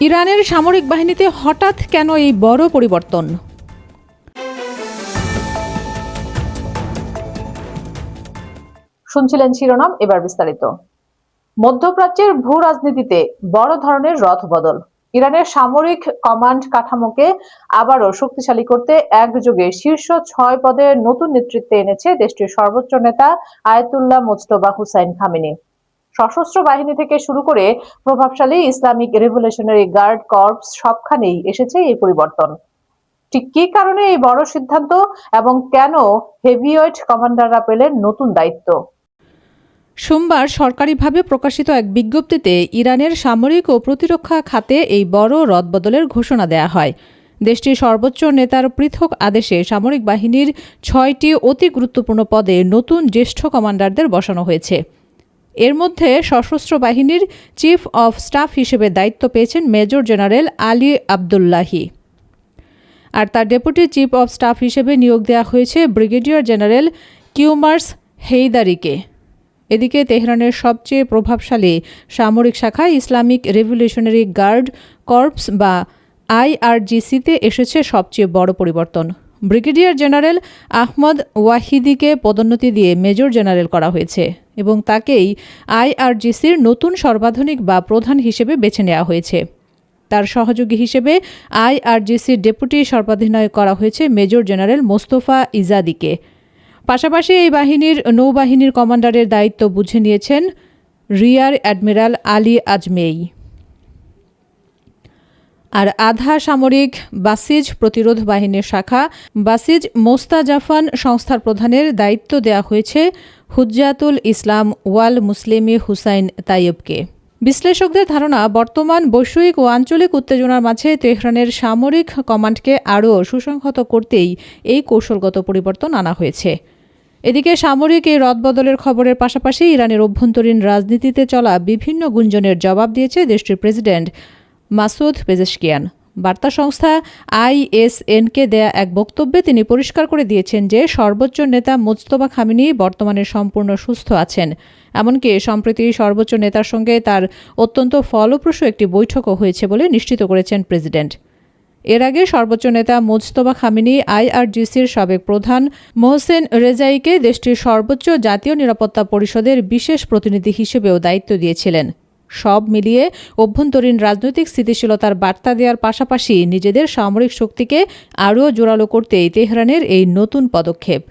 ইরানের সামরিক বাহিনীতে হঠাৎ কেন এই বড় পরিবর্তন? শুনছিলেন শিরোনাম, এবার বিস্তারিত। মধ্যপ্রাচ্যের ভূ রাজনীতিতে বড় ধরনের রদবদল। ইরানের সামরিক কমান্ড কাঠামোকে আবারও শক্তিশালী করতে একযোগে শীর্ষ 6 পদে নতুন নেতৃত্বে এনেছে দেশটির সর্বোচ্চ নেতা আয়াতুল্লাহ মোজতবা হুসাইন খামেনি। সশস্ত্র বাহিনী থেকে শুরু করে প্রভাবশালী ইসলামিক রেভলিউশনারি গার্ড কর্পস সবখানেই এসেছে এই পরিবর্তন। ঠিক কী কারণে এই বড় সিদ্ধান্ত এবং কেন হেভিওয়েট কমান্ডাররা পেলেন নতুন দায়িত্ব? সোমবার সরকারিভাবে প্রকাশিত এক বিজ্ঞপ্তিতে ইরানের সামরিক ও প্রতিরক্ষা খাতে এই বড় রদবদলের ঘোষণা দেয়া হয়। দেশটির সর্বোচ্চ নেতার পৃথক আদেশে সামরিক বাহিনীর 6টি অতি গুরুত্বপূর্ণ পদে নতুন জ্যেষ্ঠ কমান্ডারদের বসানো হয়েছে। এর মধ্যে সশস্ত্র বাহিনীর চিফ অব স্টাফ হিসেবে দায়িত্ব পেয়েছেন মেজর জেনারেল আলী আবদুল্লাহি, আর তার ডেপুটি চিফ অব স্টাফ হিসেবে নিয়োগ দেওয়া হয়েছে ব্রিগেডিয়ার জেনারেল কিউমার্স হেইদারিকে। এদিকে তেহরানের সবচেয়ে প্রভাবশালী সামরিক শাখা ইসলামিক রেভলিউশনারি গার্ড কর্পস বা IRGC-তে এসেছে সবচেয়ে বড় পরিবর্তন। ব্রিগেডিয়ার জেনারেল আহমদ ওয়াহিদিকে পদোন্নতি দিয়ে মেজর জেনারেল করা হয়েছে এবং তাকেই IRGC-র নতুন সর্বাধুনিক বা প্রধান হিসেবে বেছে নেওয়া হয়েছে। তার সহযোগী হিসেবে IRGC-র ডেপুটি সর্বাধিনায়ক করা হয়েছে মেজর জেনারেল মোস্তফা ইজাদিকে। পাশাপাশি এই বাহিনীর নৌবাহিনীর কমান্ডারের দায়িত্ব বুঝে নিয়েছেন রিয়ার অ্যাডমিরাল আলী আজমেই। আর আধা সামরিক বাসিজ প্রতিরোধ বাহিনীর শাখা বাসিজ মোস্তাজাফান সংস্থার প্রধানের দায়িত্ব দেওয়া হয়েছে হুজ্জাতুল ইসলাম ওয়াল মুসলিমি হুসাইন তাইয়বকে। বিশ্লেষকদের ধারণা, বর্তমান বৈশ্বিক ও আঞ্চলিক উত্তেজনার মাঝে তেহরানের সামরিক কমান্ডকে আরও সুসংহত করতেই এই কৌশলগত পরিবর্তন আনা হয়েছে। এদিকে সামরিক এই রদবদলের খবরের পাশাপাশি ইরানের অভ্যন্তরীণ রাজনীতিতে চলা বিভিন্ন গুঞ্জনের জবাব দিয়েছে দেশটির প্রেসিডেন্ট মাসুদ পেজেশকিয়ান। বার্তা সংস্থা ISNকে দেয়া এক বক্তব্যে তিনি পরিষ্কার করে দিয়েছেন যে সর্বোচ্চ নেতা মোজতবা খামেনি বর্তমানে সম্পূর্ণ সুস্থ আছেন। এমনকি সম্প্রতি সর্বোচ্চ নেতার সঙ্গে তার অত্যন্ত ফলপ্রসূ একটি বৈঠকও হয়েছে বলে নিশ্চিত করেছেন প্রেসিডেন্ট। এর আগে সর্বোচ্চ নেতা মোজতবা খামেনি IRGC-র সাবেক প্রধান মোহসেন রেজাইকে দেশটির সর্বোচ্চ জাতীয় নিরাপত্তা পরিষদের বিশেষ প্রতিনিধি হিসেবেও দায়িত্ব দিয়েছিলেন। সব মিলিয়ে অভ্যন্তরীণ রাজনৈতিক স্থিতিশীলতার বার্তা দেওয়ার পাশাপাশি নিজেদের সামরিক শক্তিকে আরও জোরালো করতেই তেহরানের এই নতুন পদক্ষেপ।